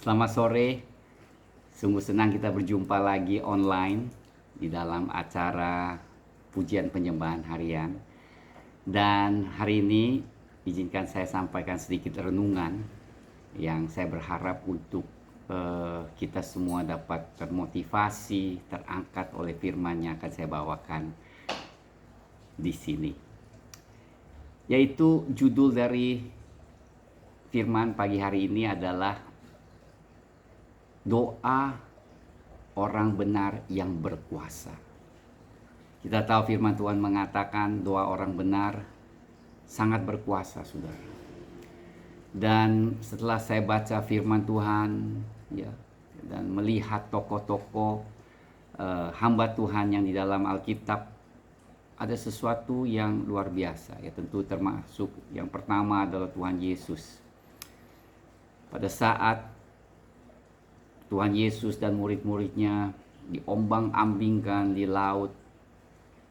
Selamat sore, sungguh senang kita berjumpa lagi online di dalam acara pujian penyembahan harian. Dan hari ini izinkan saya sampaikan sedikit renungan yang saya berharap untuk kita semua dapat termotivasi, terangkat oleh firman yang akan saya bawakan di sini. Yaitu judul dari firman pagi hari ini adalah doa orang benar yang berkuasa. Kita tahu firman Tuhan mengatakan doa orang benar sangat berkuasa, saudara. Dan setelah saya baca firman Tuhan, ya, dan melihat tokoh-tokoh hamba Tuhan yang di dalam Alkitab, ada sesuatu yang luar biasa. Ya, tentu termasuk yang pertama adalah Tuhan Yesus. Pada saat Tuhan Yesus dan murid-muridnya diombang-ambingkan di laut,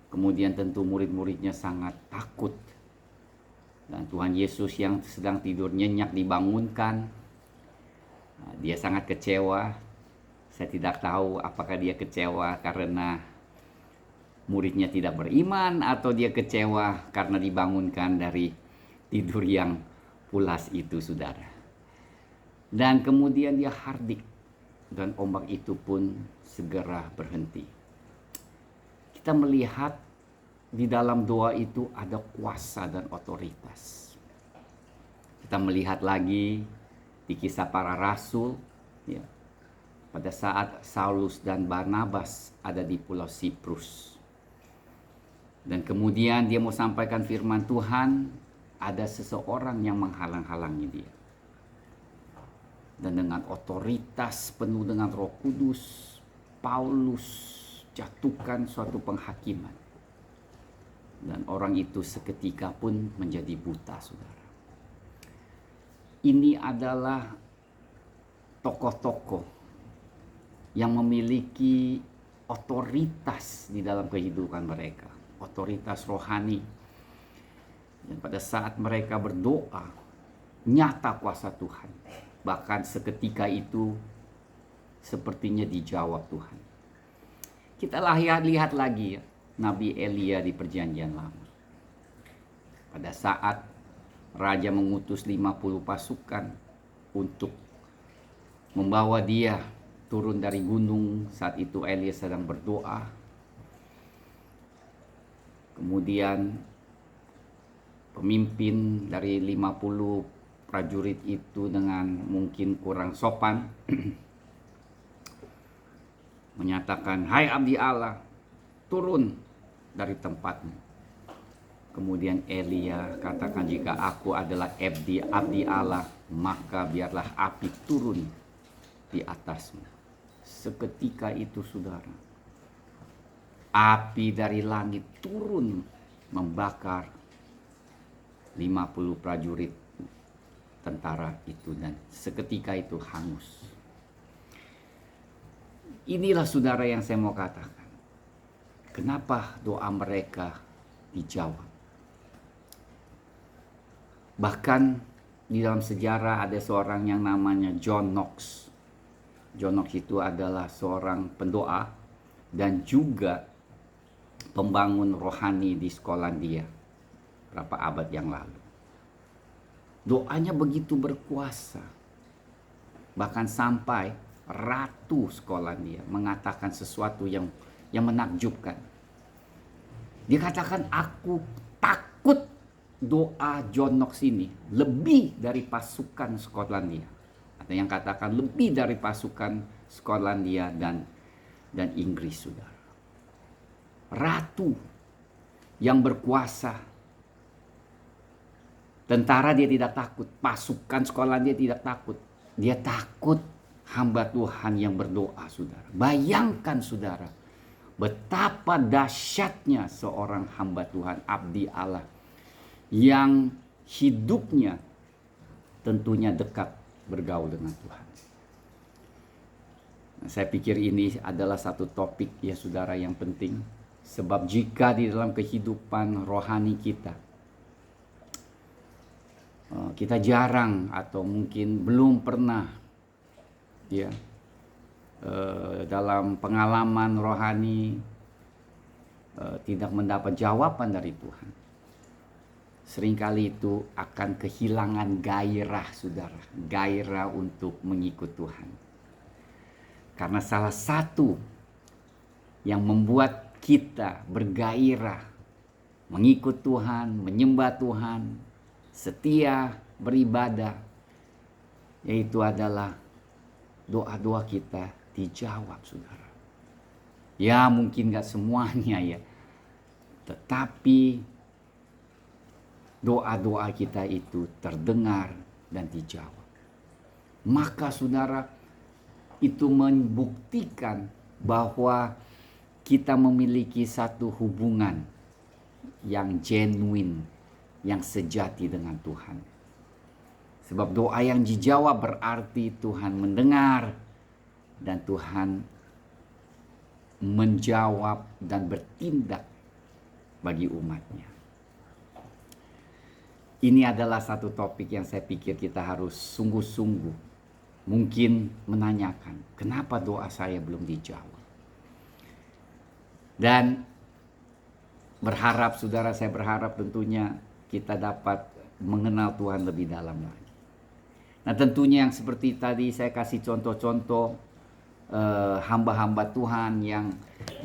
kemudian tentu murid-muridnya sangat takut. Dan Tuhan Yesus yang sedang tidur nyenyak dibangunkan. Dia sangat kecewa. Saya tidak tahu apakah dia kecewa karena muridnya tidak beriman, atau dia kecewa karena dibangunkan dari tidur yang pulas itu, saudara. Dan kemudian dia hardik, dan ombak itu pun segera berhenti. Kita melihat di dalam doa itu ada kuasa dan otoritas. Kita melihat lagi di kisah para rasul, ya, pada saat Saulus dan Barnabas ada di pulau Siprus. Dan kemudian dia mau sampaikan firman Tuhan, ada seseorang yang menghalang-halangi dia. Dan dengan otoritas penuh dengan Roh Kudus, Paulus jatuhkan suatu penghakiman. Dan orang itu seketika pun menjadi buta, saudara. Ini adalah tokoh-tokoh yang memiliki otoritas di dalam kehidupan mereka. Otoritas rohani. Dan pada saat mereka berdoa, nyata kuasa Tuhan. Bahkan seketika itu sepertinya dijawab Tuhan. Kita lihat lagi ya, Nabi Elia di perjanjian lama. Pada saat raja mengutus 50 pasukan untuk membawa dia turun dari gunung, saat itu Elia sedang berdoa. Kemudian pemimpin dari 50 prajurit itu dengan mungkin kurang sopan menyatakan, "Hai abdi Allah, turun dari tempatmu." Kemudian Elia katakan, "Jika aku adalah abdi Allah, maka biarlah api turun di atasmu." Seketika itu, saudara, api dari langit turun membakar 50 prajurit tentara itu, dan seketika itu hangus. Inilah, saudara, yang saya mau katakan. Kenapa doa mereka dijawab? Bahkan di dalam sejarah ada seorang yang namanya John Knox. John Knox itu adalah seorang pendoa dan juga pembangun rohani di Skotlandia berapa abad yang lalu. Doanya begitu berkuasa. Bahkan sampai Ratu Skotlandia mengatakan sesuatu yang menakjubkan. Dia katakan, "Aku takut doa John Knox ini lebih dari pasukan Skotlandia." Ada yang katakan lebih dari pasukan Skotlandia dan Inggris, saudara. Ratu yang berkuasa. Tentara dia tidak takut, pasukan Skotlandia tidak takut. Dia takut hamba Tuhan yang berdoa, saudara. Bayangkan, saudara, betapa dahsyatnya seorang hamba Tuhan, abdi Allah, yang hidupnya tentunya dekat bergaul dengan Tuhan. Nah, saya pikir ini adalah satu topik, ya saudara, yang penting. Sebab jika di dalam kehidupan rohani kita jarang atau mungkin belum pernah ya, dalam pengalaman rohani tidak mendapat jawaban dari Tuhan, seringkali itu akan kehilangan gairah, saudara, gairah untuk mengikut Tuhan. Karena salah satu yang membuat kita bergairah mengikut Tuhan, menyembah Tuhan, setia beribadah, yaitu adalah doa-doa kita dijawab, saudara. Ya mungkin gak semuanya ya, tetapi doa-doa kita itu terdengar dan dijawab. Maka saudara, itu membuktikan bahwa kita memiliki satu hubungan yang genuine, yang sejati dengan Tuhan. Sebab doa yang dijawab berarti Tuhan mendengar dan Tuhan menjawab dan bertindak bagi umatnya. Ini adalah satu topik yang saya pikir kita harus sungguh-sungguh mungkin menanyakan, kenapa doa saya belum dijawab? Dan berharap, saudara, saya berharap tentunya kita dapat mengenal Tuhan lebih dalam lagi. Nah tentunya yang seperti tadi saya kasih contoh-contoh hamba-hamba Tuhan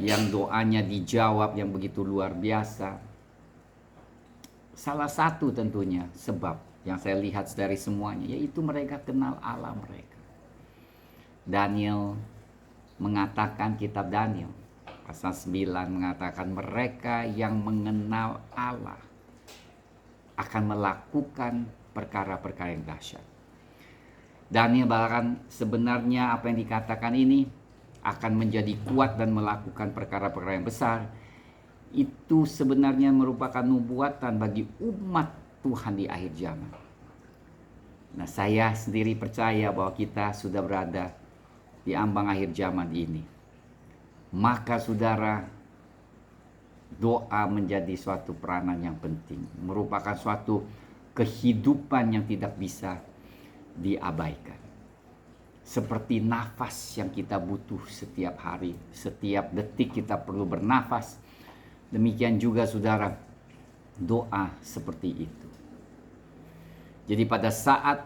yang doanya dijawab yang begitu luar biasa. Salah satu tentunya sebab yang saya lihat dari semuanya, yaitu mereka kenal Allah mereka. Daniel mengatakan, kitab Daniel pasal 9 mengatakan mereka yang mengenal Allah akan melakukan perkara-perkara yang dahsyat. Daniel bahkan sebenarnya apa yang dikatakan ini akan menjadi kuat dan melakukan perkara-perkara yang besar. Itu sebenarnya merupakan nubuatan bagi umat Tuhan di akhir zaman. Nah, saya sendiri percaya bahwa kita sudah berada di ambang akhir zaman ini. Maka saudara, doa menjadi suatu peranan yang penting, merupakan suatu kehidupan yang tidak bisa diabaikan. Seperti nafas yang kita butuh setiap hari, setiap detik kita perlu bernafas. Demikian juga saudara, doa seperti itu. Jadi pada saat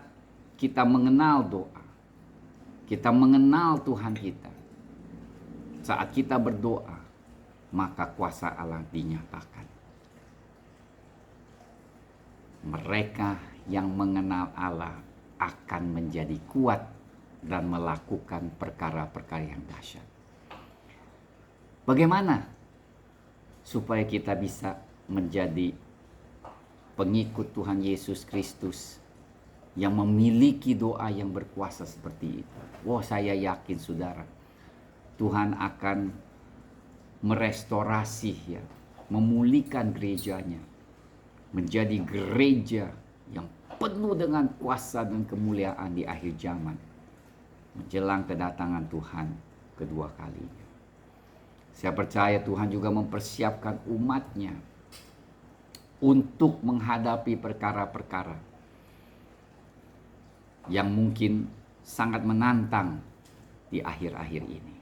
kita mengenal doa, kita mengenal Tuhan kita, saat kita berdoa, maka kuasa Allah dinyatakan. Mereka yang mengenal Allah akan menjadi kuat dan melakukan perkara-perkara yang dahsyat. Bagaimana supaya kita bisa menjadi pengikut Tuhan Yesus Kristus yang memiliki doa yang berkuasa seperti itu? Wah, saya yakin saudara, Tuhan akan merestorasi ya, memulihkan gerejanya menjadi gereja yang penuh dengan kuasa dan kemuliaan di akhir zaman, menjelang kedatangan Tuhan kedua kalinya. Saya percaya Tuhan juga mempersiapkan umatnya untuk menghadapi perkara-perkara yang mungkin sangat menantang di akhir-akhir ini.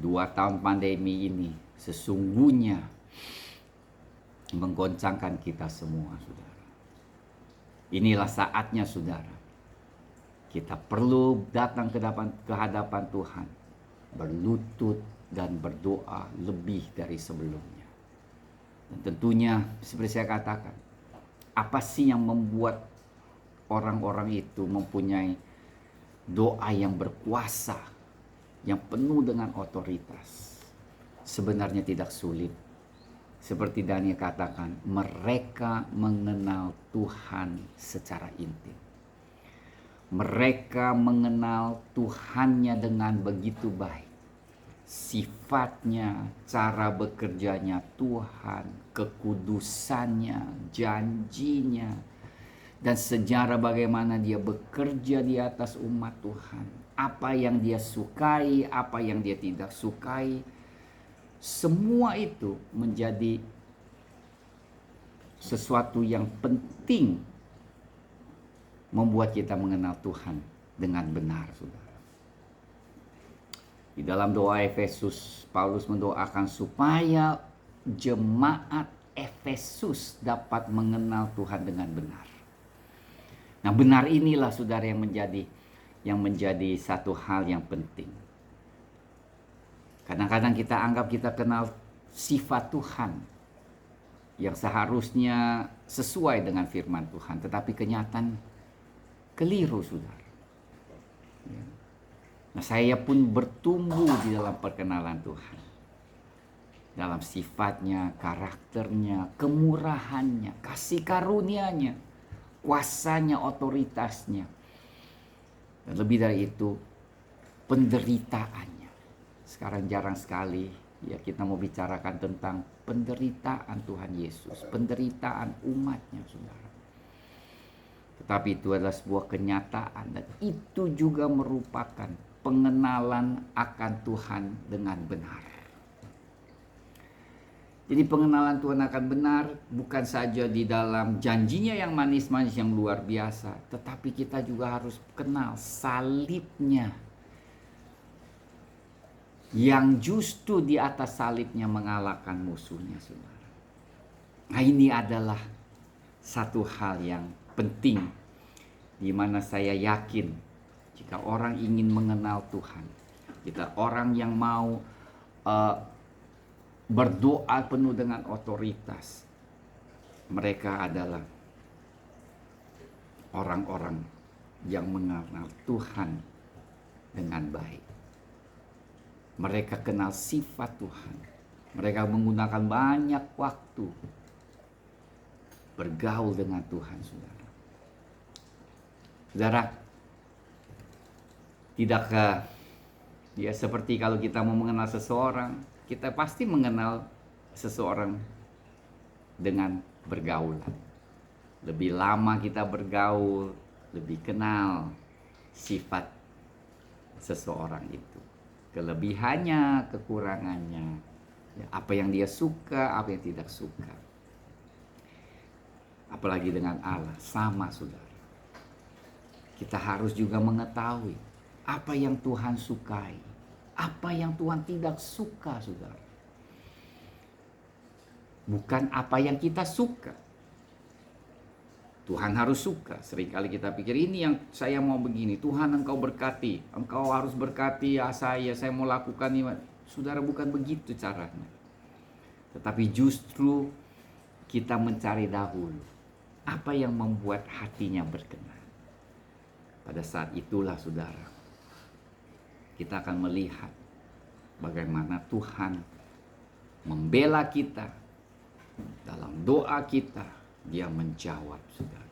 2 tahun pandemi ini sesungguhnya menggoncangkan kita semua, saudara. Inilah saatnya, saudara, kita perlu datang ke hadapan Tuhan, berlutut dan berdoa lebih dari sebelumnya. Dan tentunya seperti saya katakan, apa sih yang membuat orang-orang itu mempunyai doa yang berkuasa, yang penuh dengan otoritas? Sebenarnya tidak sulit. Seperti Daniel katakan, mereka mengenal Tuhan secara intim. Mereka mengenal Tuhannya dengan begitu baik. Sifatnya, cara bekerjanya Tuhan, kekudusannya, janjinya, dan sejarah bagaimana dia bekerja di atas umat Tuhan. Apa yang dia sukai, apa yang dia tidak sukai, semua itu menjadi sesuatu yang penting membuat kita mengenal Tuhan dengan benar, saudara. Di dalam doa Efesus, Paulus mendoakan supaya jemaat Efesus dapat mengenal Tuhan dengan benar. Nah, benar inilah saudara yang menjadi satu hal yang penting. Kadang-kadang kita anggap kita kenal sifat Tuhan yang seharusnya sesuai dengan firman Tuhan, tetapi kenyataan keliru, saudara. Nah, saya pun bertumbuh di dalam perkenalan Tuhan. Dalam sifatnya, karakternya, kemurahannya, kasih karunia-Nya, kuasanya, otoritasnya. Dan lebih dari itu, penderitaannya. Sekarang jarang sekali ya kita mau bicarakan tentang penderitaan Tuhan Yesus, penderitaan umatnya, saudara. Tetapi itu adalah sebuah kenyataan dan itu juga merupakan pengenalan akan Tuhan dengan benar. Jadi pengenalan Tuhan akan benar bukan saja di dalam janjinya yang manis-manis yang luar biasa, tetapi kita juga harus kenal salibnya, yang justru di atas salibnya mengalahkan musuhnya, saudara. Nah, ini adalah satu hal yang penting di mana saya yakin jika orang ingin mengenal Tuhan, kita orang yang mau berdoa penuh dengan otoritas, mereka adalah orang-orang yang mengenal Tuhan dengan baik. Mereka kenal sifat Tuhan. Mereka menggunakan banyak waktu bergaul dengan Tuhan, saudara. Saudara, tidakkah ya seperti kalau kita mau mengenal seseorang, kita pasti mengenal seseorang dengan bergaul. Lebih lama kita bergaul, lebih kenal sifat seseorang itu. Kelebihannya, kekurangannya, ya, apa yang dia suka, apa yang tidak suka. Apalagi dengan Allah, sama, saudara. Kita harus juga mengetahui apa yang Tuhan sukai, apa yang Tuhan tidak suka, saudara. Bukan apa yang kita suka. Tuhan harus suka. Seringkali kita pikir ini yang saya mau begini. Tuhan, engkau berkati. Engkau harus berkati ya saya mau lakukan ini. Saudara, bukan begitu caranya. Tetapi justru kita mencari dahulu apa yang membuat hatinya berkenan. Pada saat itulah, saudara, kita akan melihat bagaimana Tuhan membela kita. Dalam doa kita, Dia menjawab, saudara.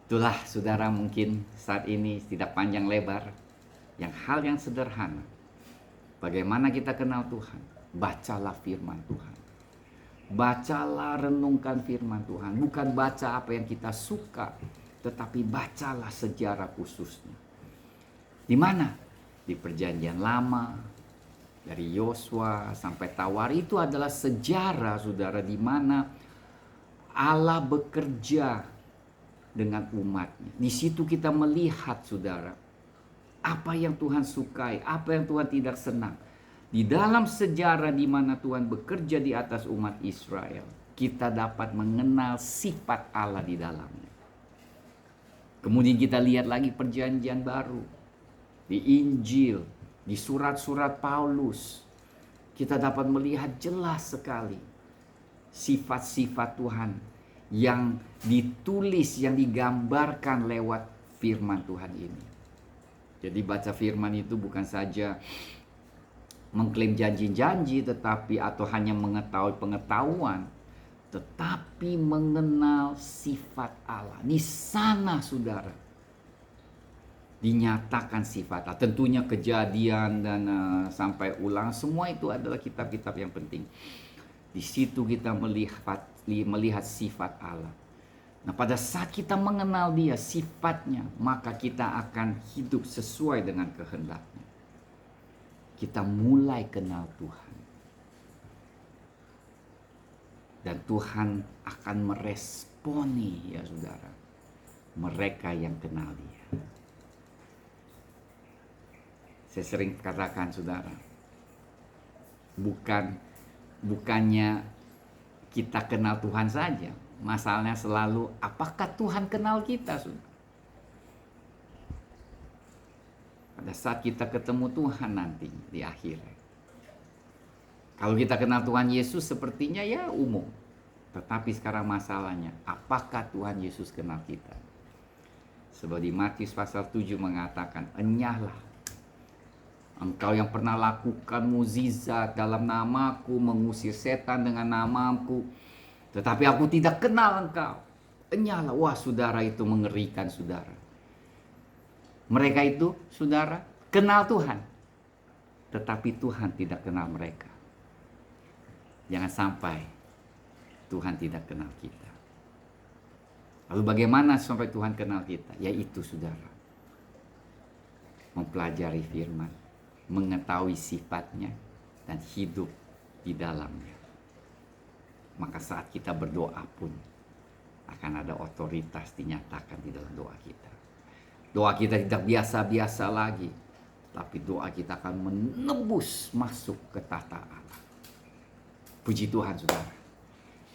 Itulah, saudara, mungkin saat ini tidak panjang lebar, hal yang sederhana. Bagaimana kita kenal Tuhan? Bacalah firman Tuhan. Bacalah, renungkan firman Tuhan. Bukan baca apa yang kita suka, tetapi bacalah sejarah khususnya. Di mana? Di Perjanjian Lama, dari Yosua sampai Tawari, itu adalah sejarah, saudara, di mana Allah bekerja dengan umatnya. Di situ kita melihat, saudara, apa yang Tuhan sukai, apa yang Tuhan tidak senang. Di dalam sejarah di mana Tuhan bekerja di atas umat Israel, kita dapat mengenal sifat Allah di dalamnya. Kemudian kita lihat lagi Perjanjian Baru, di Injil, di surat-surat Paulus, kita dapat melihat jelas sekali sifat-sifat Tuhan yang ditulis, yang digambarkan lewat firman Tuhan ini. Jadi baca firman itu bukan saja mengklaim janji-janji, tetapi atau hanya mengetahui pengetahuan, tetapi mengenal sifat Allah. Di sana, saudara, dinyatakan sifat Allah. Tentunya Kejadian dan sampai Ulangan, semua itu adalah kitab-kitab yang penting. Di situ kita melihat sifat Allah. Nah, pada saat kita mengenal Dia, sifatnya, maka kita akan hidup sesuai dengan kehendaknya. Kita mulai kenal Tuhan. Dan Tuhan akan meresponi, ya saudara, mereka yang kenal Dia. Saya sering katakan, saudara, bukannya kita kenal Tuhan saja. Masalahnya selalu, apakah Tuhan kenal kita, saudara? Pada saat kita ketemu Tuhan nanti di akhir. Kalau kita kenal Tuhan Yesus sepertinya ya umum. Tetapi sekarang masalahnya, apakah Tuhan Yesus kenal kita? Sebab di Matius pasal 7 mengatakan, enyahlah engkau yang pernah lakukan mukjizat dalam namaku, mengusir setan dengan namaku, tetapi aku tidak kenal engkau. Enyahlah. Wah, saudara, itu mengerikan, saudara. Mereka itu, saudara, kenal Tuhan, tetapi Tuhan tidak kenal mereka. Jangan sampai Tuhan tidak kenal kita. Lalu bagaimana sampai Tuhan kenal kita? Yaitu, saudara, mempelajari firman, mengetahui sifatnya, dan hidup di dalamnya. Maka saat kita berdoa pun akan ada otoritas dinyatakan di dalam doa kita. Doa kita tidak biasa-biasa lagi, tapi doa kita akan menembus masuk ke tahta Allah. Puji Tuhan, saudara.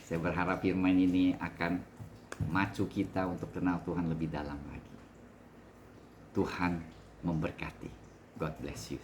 Saya berharap firman ini akan memacu kita untuk kenal Tuhan lebih dalam lagi. Tuhan memberkati. God bless you.